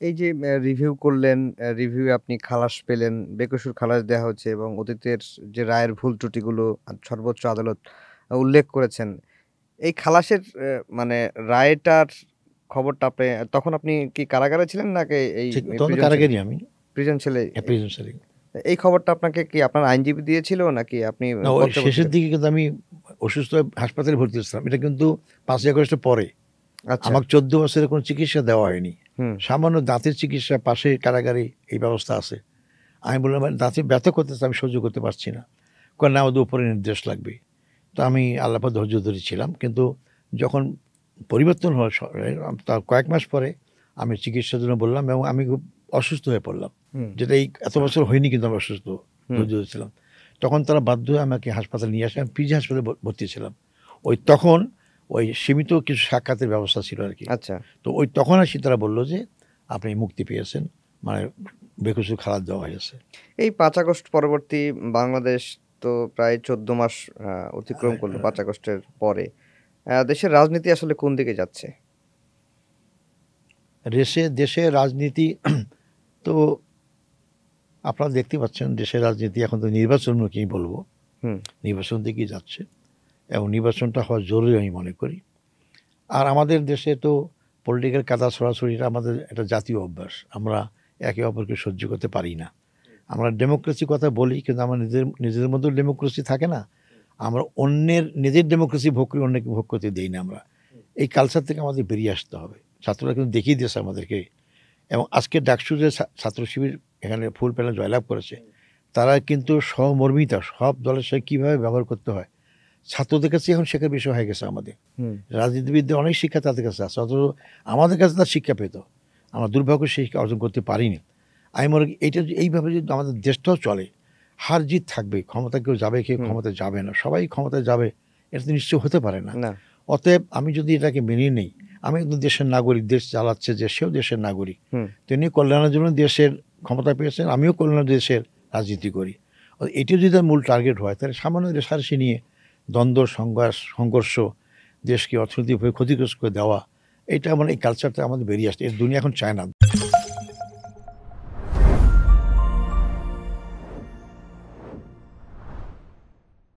এই যে রিভিউ করলেন, রিভিউ আপনি খালাস পেলেন, বেকসুর খালাস দেয়া হচ্ছে এবং অতীতের যে রায়ের ভুল ত্রুটিগুলো সর্বোচ্চ আদালত উল্লেখ করেছেন। এই খালাসের মানে রায়টার খবরটা তখন আপনি কি কারাগারে ছিলেন নাকি এই ঠিক তখন তো প্রিজন সেলে? কারাগারি আমি। প্রিজন সেলে প্রিজন সেলে। এই খবরটা আপনাকে কি আপনার আইনজীবী দিয়েছিল নাকি আপনি না, ওই পত্রে শেষের পত্রিকা? দিকে কিন্তু আমি অসুস্থ হয়ে হাসপাতালে ভর্তি ছিলাম। এটা কিন্তু ৫ই আগস্টের পরে। আচ্ছা। আমাকে ১৪ বছরের কোনো চিকিৎসা দেওয়া হয়নি। হুম, সামান্য দাঁতের চিকিৎসা পাশে কারাগারে এই ব্যবস্থা আছে। আমি বললাম, দাঁতে ব্যথা করতেছে, আমি সহ্য করতে পারছি না। কয় না, ওদের উপরে নির্দেশ লাগবে। তো আমি আল্লাহ পাক ধৈর্য ধরেছিলাম। কিন্তু যখন পরিবর্তন হওয়ার তার কয়েক মাস পরে আমি চিকিৎসার জন্য বললাম এবং আমি খুব অসুস্থ হয়ে পড়লাম। হুম, যেটা এই এত বছর হয়নি, কিন্তু আমি অসুস্থ হুম। ধৈর্য ধরেছিলাম। তখন তারা বাধ্য হয়ে আমাকে হাসপাতালে নিয়ে আসে। আমি পিজি হাসপাতালে ভর্তি ছিলাম। তখন ওই সীমিত কিছু সাক্ষাতের ব্যবস্থা ছিল আরকি। আচ্ছা। তো তখন আসি তারা বলল যে, আপনি মুক্তি পেয়েছেন। মানে বেকসুর খালাস দেওয়া হয়েছে। এই ৫ আগস্ট পরবর্তী বাংলাদেশ তো প্রায় ১৪ মাস অতিক্রম করলো ৫ আগস্টের পরে। দেশের রাজনীতি আসলে কোন দিকে যাচ্ছে? দেশের রাজনীতি তো আপনারা দেখতে পাচ্ছেন, দেশের রাজনীতি এখন তো নির্বাচনমুখী বলবো। হুম, নির্বাচন দিকেই যাচ্ছে এবং নির্বাচনটা হওয়া জরুরি আমি মনে করি। আর আমাদের দেশে তো পলিটিক্যাল কাদা ছড়াছড়িটা আমাদের একটা জাতীয় অভ্যাস। আমরা একে অপরকে সহ্য করতে পারি না। আমরা ডেমোক্রেসির কথা বলি, কিন্তু আমরা নিজেদের মধ্যেও ডেমোক্রেসি থাকে না। আমরা অন্যের নিজের ডেমোক্রেসি ভোগ করি, অন্যকে ভোগ করতে দেই না আমরা। এই কালচার থেকে আমাদের বেরিয়ে আসতে হবে। ছাত্ররা কিন্তু দেখিয়ে দিয়েছে আমাদেরকে। এবং আজকে ডাকসু যে ছাত্র শিবির এখানে ফুল প্যানেল জয়লাভ করেছে, তারা কিন্তু সহমর্মিতা সব দলের সাথে কীভাবে ব্যবহার করতে হয় ছাত্রদের কাছে এখন শেখার বিষয় হয়ে গেছে আমাদের। হুম। রাজনীতিবিদদের অনেক শিক্ষা তাদের কাছে আছে, অথচ আমাদের কাছে তার শিক্ষা পেত। আমরা দুর্ভাগ্য সেই শিক্ষা অর্জন করতে পারিনি। আমি মনে করি এইভাবে যদি আমাদের দেশটাও চলে, হার জিত থাকবে। ক্ষমতা কেউ যাবে, কেউ হুম। ক্ষমতায় যাবে না, সবাই ক্ষমতায় যাবে, এটা তো নিশ্চয় হতে পারে না। না। অতএব আমি যদি এটাকে মেনে নেই, আমি একজন দেশের নাগরিক, দেশ চালাচ্ছে যে সেও দেশের নাগরিক, হুম। তিনি কল্যাণের জন্য দেশের ক্ষমতা পেয়েছেন, আমিও কল্যাণের দেশের রাজনীতি করি। এটি যদি তার মূল টার্গেট হয়, তাহলে সামান্য রেশারেশি নিয়ে দ্বন্দ্ব সংঘর্ষ, দেশকে অর্থনৈতিকভাবে ক্ষতিগ্রস্ত করে দেওয়া, এটা মানে এই কালচারটা আমাদের বেরিয়ে আসছে। এর দুনিয়া এখন চায় না।